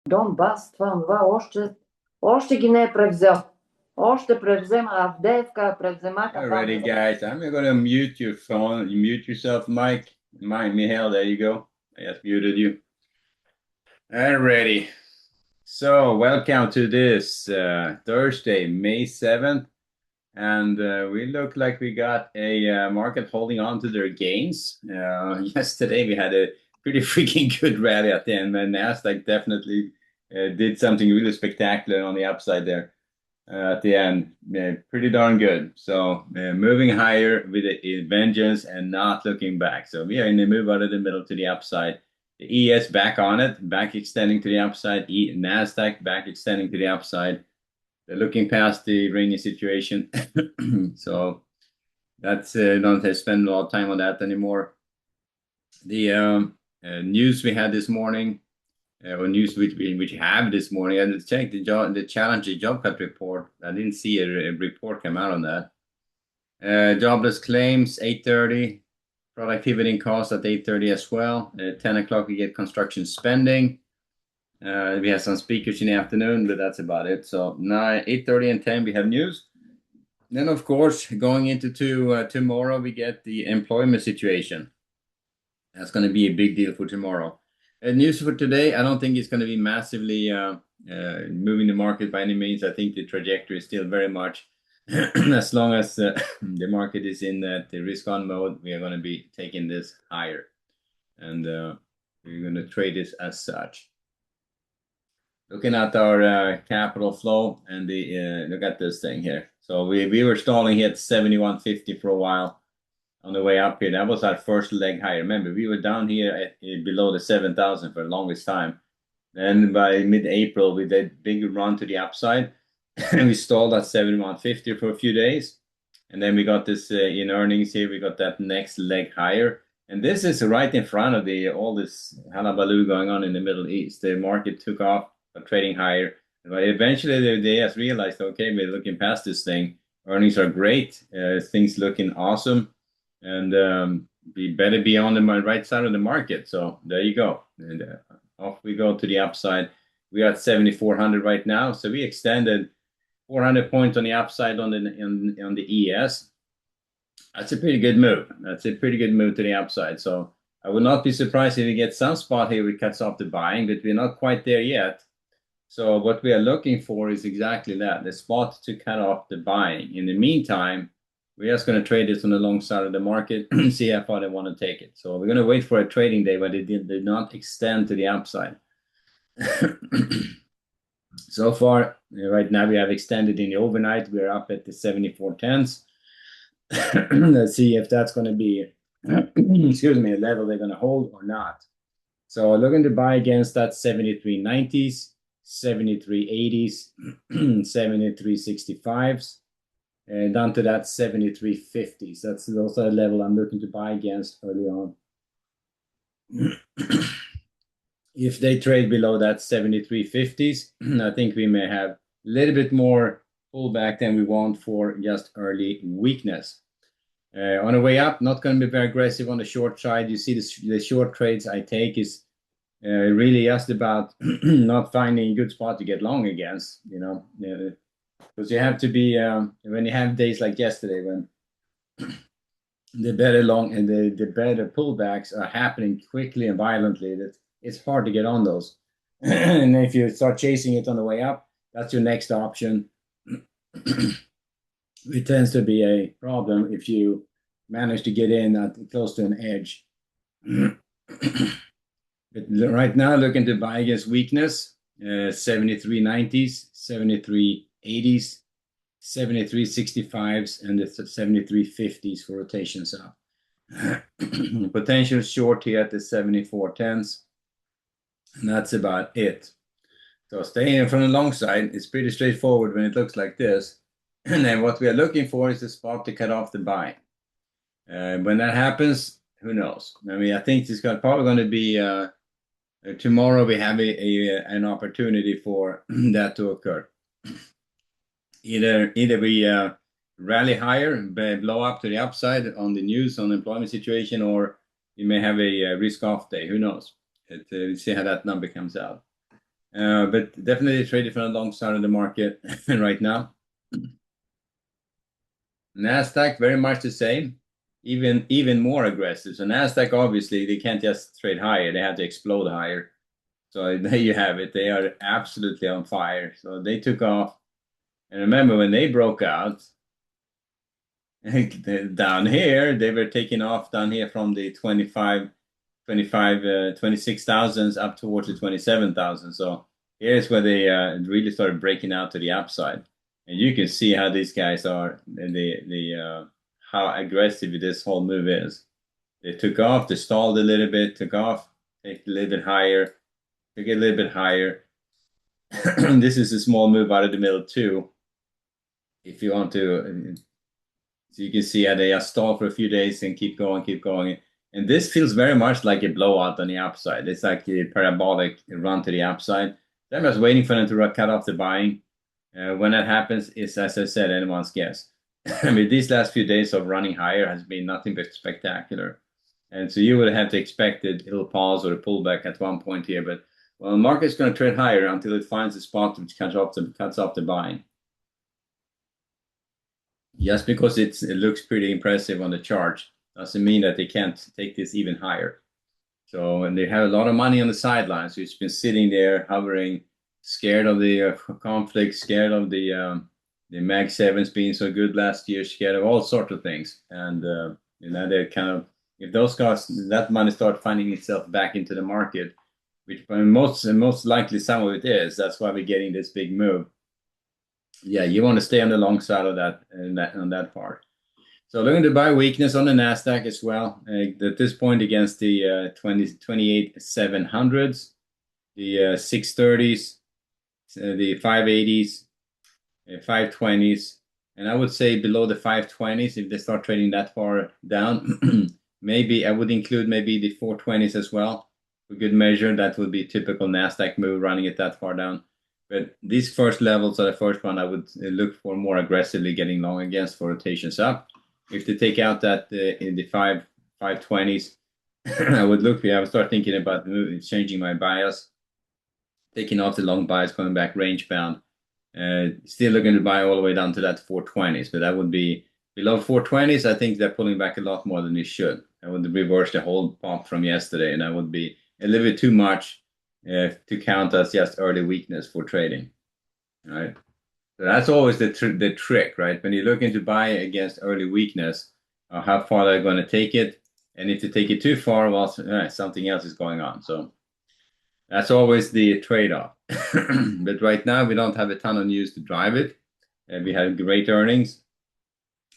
Донбас, това, още ги не е превзел. Още превзема Авдеевка, превзема Alrighty, Катавия. guys, I'm gonna mute your phone. You mute yourself, Mike. Mike, Mihail, there you go. I just muted you. Alrighty. So, welcome to this Thursday, May 7th. And we look like we got a market holding on to their gains. Yesterday, we had a pretty freaking good rally at the end, and NASDAQ definitely did something really spectacular on the upside there. At the end. Pretty darn good. So moving higher with a vengeance and not looking back. So we are in the move out of the middle to the upside. The ES back on it, back extending to the upside. NASDAQ back extending to the upside. They're looking past the rainy situation. So that's don't have to spend a lot of time on that anymore. The news we had this morning, or news which we have this morning. I checked the challenge job cut report. I didn't see a report come out on that. Jobless claims 8:30, productivity and cost at 8:30 as well. 10 o'clock we get construction spending. We have some speakers in the afternoon, but that's about it. So 8:30 and 10 we have news. Then of course going into tomorrow we get the employment situation. That's going to be a big deal for tomorrow. News for today, I don't think it's going to be massively moving the market by any means. I think the trajectory is still very much, as long as the market is in that risk-on mode, we are going to be taking this higher. And we're going to trade this as such. Looking at our capital flow and look at this thing here. So we were stalling here at 71.50 for a while. On the way up here, that was our first leg higher. Remember, we were down here at below the 7,000 for the longest time. Then by mid-April, we did a big run to the upside. We stalled at 71.50 for a few days. And then we got this in earnings here. We got that next leg higher. And this is right in front of all this hullabaloo going on in the Middle East. The market took off, trading higher. But eventually, they just realized, okay, we're looking past this thing. Earnings are great. Things looking awesome. And we better be on the right side of the market. So there you go. And off we go to the upside. We are at 7,400 right now. So we extended 400 points on the upside on the ES. That's a pretty good move. That's a pretty good move to the upside. So I would not be surprised if we get some spot here where it cuts off the buying, but we're not quite there yet. So what we are looking for is exactly that, the spot to cut off the buying. In the meantime, we're just going to trade this on the long side of the market and see how far they want to take it. So we're going to wait for a trading day where they did not extend to the upside. So far, right now we have extended in the overnight. We're up at the 74.10s. Let's see if that's going to be, excuse me, a level they're going to hold or not. So looking to buy against that 73.90s, 73.80s, 73.65s. Down to that 73.50s. That's also a level I'm looking to buy against early on. If they trade below that 73.50s, I think we may have a little bit more pullback than we want for just early weakness. On the way up, not going to be very aggressive on the short side. You see the short trades I take is really just about not finding a good spot to get long against, because you have to be when you have days like yesterday when the better long and the better pullbacks are happening quickly and violently, that it's hard to get on those. And if you start chasing it on the way up, that's your next option. It tends to be a problem if you manage to get in at close to an edge. But right now, looking to buy against weakness, 73.90s, 73.80s, 73.65s, and the 73.50s for rotations up. Potential short here at the 74.10s, and that's about it. So staying in from the long side, it's pretty straightforward when it looks like this. And then what we are looking for is the spot to cut off the buy. When that happens, who knows? I mean, I think it's probably going to be tomorrow. We have an opportunity for that to occur. Either we rally higher, blow up to the upside on the news on the employment situation, or we may have a risk-off day. Who knows? We'll see how that number comes out. But definitely traded from the long side of the market right now. Nasdaq very much the same, even more aggressive. So Nasdaq obviously they can't just trade higher; they have to explode higher. So there you have it. They are absolutely on fire. So they took off. And remember when they broke out down here, they were taking off down here from the 26,000s up towards the 27,000. So here's where they really started breaking out to the upside. And you can see how these guys are, how aggressive this whole move is. They took off, they stalled a little bit, took off, take a little bit higher, took it a little bit higher. This is a small move out of the middle too. If you want to, so you can see how they just stall for a few days and keep going, keep going. And this feels very much like a blowout on the upside. It's like a parabolic run to the upside. So I'm just waiting for them to cut off the buying. When that happens, it's, as I said, anyone's guess. I mean, these last few days of running higher has been nothing but spectacular. And so you would have to expect a little pause or a pullback at one point here. But well, the market's going to trade higher until it finds a spot which cuts off the buying. Just because it looks pretty impressive on the chart doesn't mean that they can't take this even higher. So, and they have a lot of money on the sidelines, who's been sitting there hovering, scared of the conflict, scared of the Mag 7s being so good last year, scared of all sorts of things. And they're kind of, if those guys, that money start finding itself back into the market, which most likely some of it is, that's why we're getting this big move. Yeah, you want to stay on the long side of that, on that part. So looking to buy weakness on the Nasdaq as well. At this point against the 28,700s, the 630s, the 580s, 520s, and I would say below the 520s if they start trading that far down. Maybe I would include maybe the 420s as well. For good measure, that would be a typical Nasdaq move running it that far down. But these first levels are the first one I would look for more aggressively getting long against for rotations up. If they take out that in the 520s, I would start thinking about changing my bias, taking off the long bias, going back range bound. Still looking to buy all the way down to that 420s, but that would be below 420s. I think they're pulling back a lot more than they should. I would reverse the whole pump from yesterday, and that would be a little bit too much to count as just early weakness for trading. All right. So that's always the trick, right? When you're looking to buy against early weakness, how far they're going to take it. And if they take it too far, well, something else is going on. So that's always the trade-off. But right now, we don't have a ton of news to drive it. We had great earnings.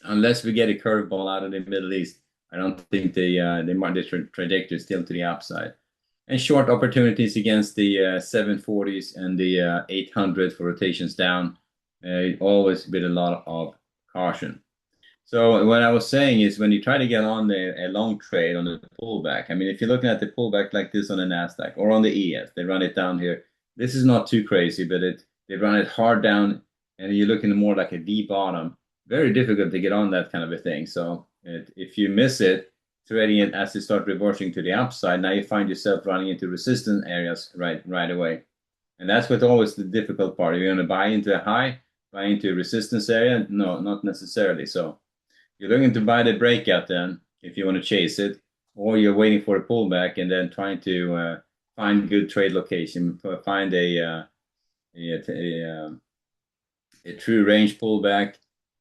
Unless we get a curveball out of the Middle East, I don't think the trajectory is still to the upside. And short opportunities against the 740s and the 800 for rotations down, always with a lot of caution. So what I was saying is when you try to get on a long trade on the pullback, I mean, if you're looking at the pullback like this on the Nasdaq or on the ES, they run it down here. This is not too crazy, but they run it hard down, and you're looking more like a V bottom. Very difficult to get on that kind of a thing. So if you miss it, trading it as you start reversing to the upside, now you find yourself running into resistance areas right away. And that's what always the difficult part. Are you going to buy into a high, buy into a resistance area? No, not necessarily. So you're looking to buy the breakout then, if you want to chase it, or you're waiting for a pullback and then trying to find good trade location, find a true range pullback,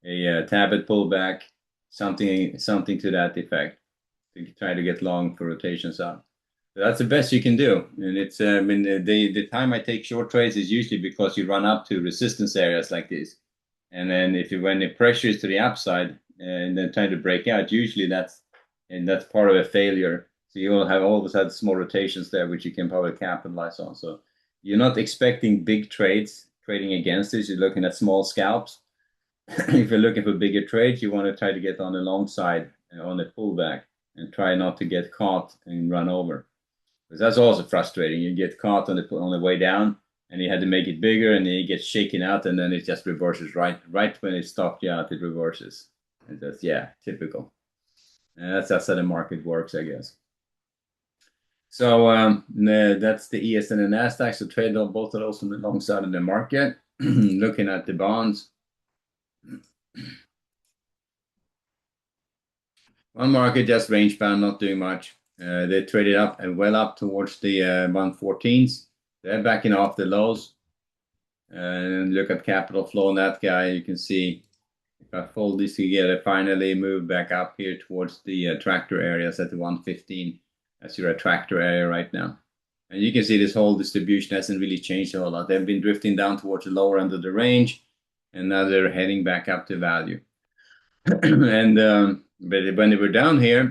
a tablet pullback, something to that effect, to try to get long for rotations up. So that's the best you can do. And it's I mean the time I take short trades is usually because you run up to resistance areas like this, and then when the pressure is to the upside and then trying to break out, usually that's part of a failure. So you will have always had small rotations there, which you can probably capitalize on. So you're not expecting big trades trading against this. You're looking at small scalps. If you're looking for bigger trades, you want to try to get on the long side on the pullback and try not to get caught and run over. Because that's also frustrating. You get caught on the way down, and you had to make it bigger, and then it gets shaken out, and then it just reverses right when it stopped you out. It reverses. And that's, yeah, typical. And that's how the market works, I guess. So that's the ES and the Nasdaq. So trade on both of those on the long side of the market. Looking at the bonds. One market just range bound, not doing much. They traded up and well up towards the 114s. They're backing off the lows. And look at capital flow on that guy. You can see if I fold this together, finally move back up here towards the tractor areas at the 115. That's your attractor area right now. And you can see this whole distribution hasn't really changed a whole lot. They've been drifting down towards the lower end of the range, and now they're heading back up to value. And but when they were down here,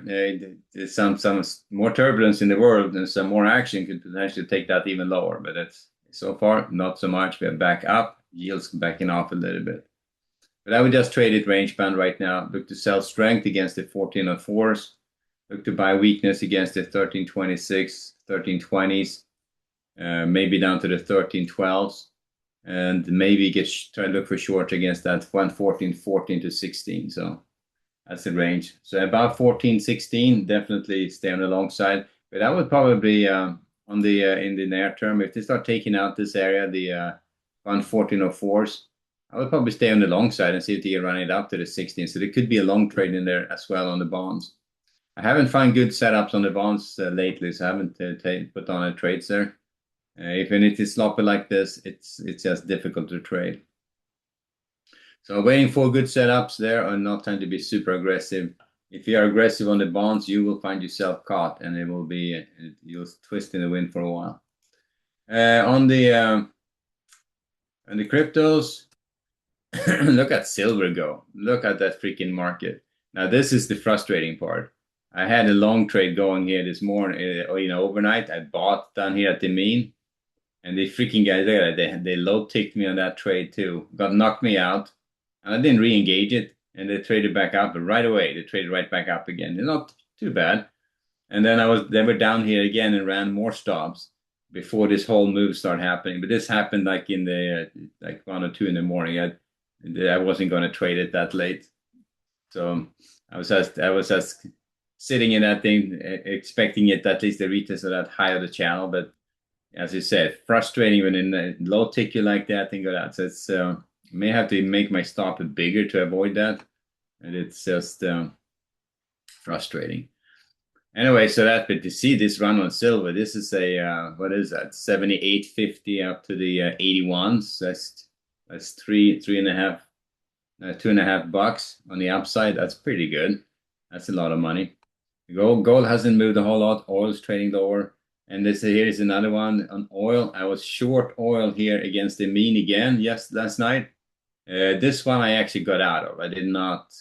there's some more turbulence in the world, and some more action could potentially take that even lower. But it's so far not so much. We're back up, yields backing off a little bit. But I would just trade it range bound right now. Look to sell strength against the 1404s. Look to buy weakness against the 1326, 1320s, maybe down to the 1312s, and maybe try to look for short against that 114, 14 to 16. So that's the range. So about 14, 16, definitely stay on the long side. But I would probably on the in the near term, if they start taking out this area, the 11404s, I would probably stay on the long side and see if they run it up to the 16. So there could be a long trade in there as well on the bonds. I haven't found good setups on the bonds lately, so I haven't put on a trades there. Even if it's sloppy like this, it's just difficult to trade. So waiting for good setups there, and not trying to be super aggressive. If you are aggressive on the bonds, you will find yourself caught, and it will be you'll twist in the wind for a while. On the cryptos, look at silver go. Look at that freaking market. Now this is the frustrating part. I had a long trade going here this morning, overnight. I bought down here at the mean, and the freaking guys, look at that, they low ticked me on that trade too. Knocked me out, and I didn't re-engage it, and they traded back up, but right away they traded right back up again. They're not too bad. And then they were down here again and ran more stops before this whole move started happening. But this happened like in the like 1 or 2 in the morning. I wasn't going to trade it that late, so I was just sitting in that thing, expecting it at least to retest that high of the channel. But as you said, frustrating when in a low ticket like that and go out. So it's may have to make my stop bigger to avoid that, and it's just frustrating. Anyway, so but to see this run on silver, this is a what is that? 78.50 up to the 81s. That's $2.5 on the upside. That's pretty good. That's a lot of money. Gold hasn't moved a whole lot. Oil's trading lower. And here is another one on oil. I was short oil here against the mean again last night. This one I actually got out of. I did not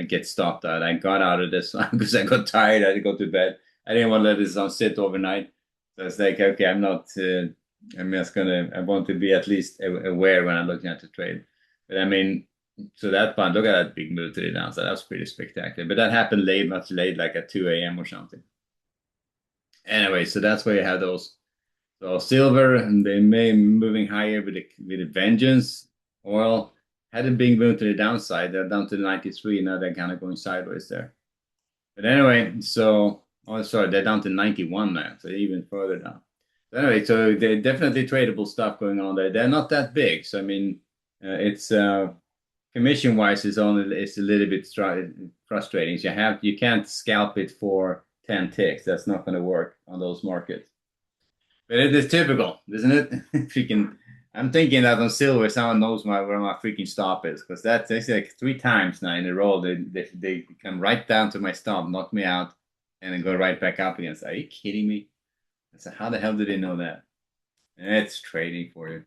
get stopped out. I got out of this one because I got tired. I had to go to bed. I didn't want to let this one sit overnight. So it's like, okay, I'm just I want to be at least aware when I'm looking at the trade. But I mean, so that one, look at that big move to the downside. That was pretty spectacular. But that happened much late, like at 2 a.m. or something. Anyway, so that's where you have those. So silver, and they may be moving higher with a vengeance. Oil had a big move to the downside. They're down to 93. Now they're kind of going sideways there. But anyway, they're down to 91 now, so even further down. So anyway, so they're definitely tradable stuff going on there. They're not that big, so I mean, it's commission wise it's a little bit frustrating. So you can't scalp it for 10 ticks. That's not going to work on those markets. But it is typical, isn't it? Freaking, I'm thinking that on silver, someone knows where my freaking stop is, because that's like 3 times now in a row. They come right down to my stop, knock me out, and then go right back up again. So, are you kidding me? I said, how the hell did they know that? It's trading for you.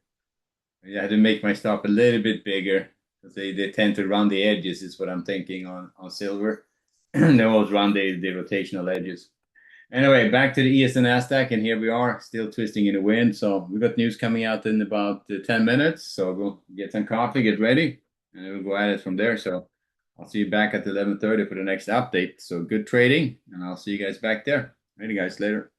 I had to make my stop a little bit bigger, because they tend to run the edges, is what I'm thinking on silver. They always run the rotational edges. Anyway, back to the ES and Nasdaq, and here we are, still twisting in the wind. So we've got news coming out in about 10 minutes. So we'll get some coffee, get ready, and we'll go at it from there. So I'll see you back at 11:30 for the next update. So good trading, and I'll see you guys back there. Ready, guys, later.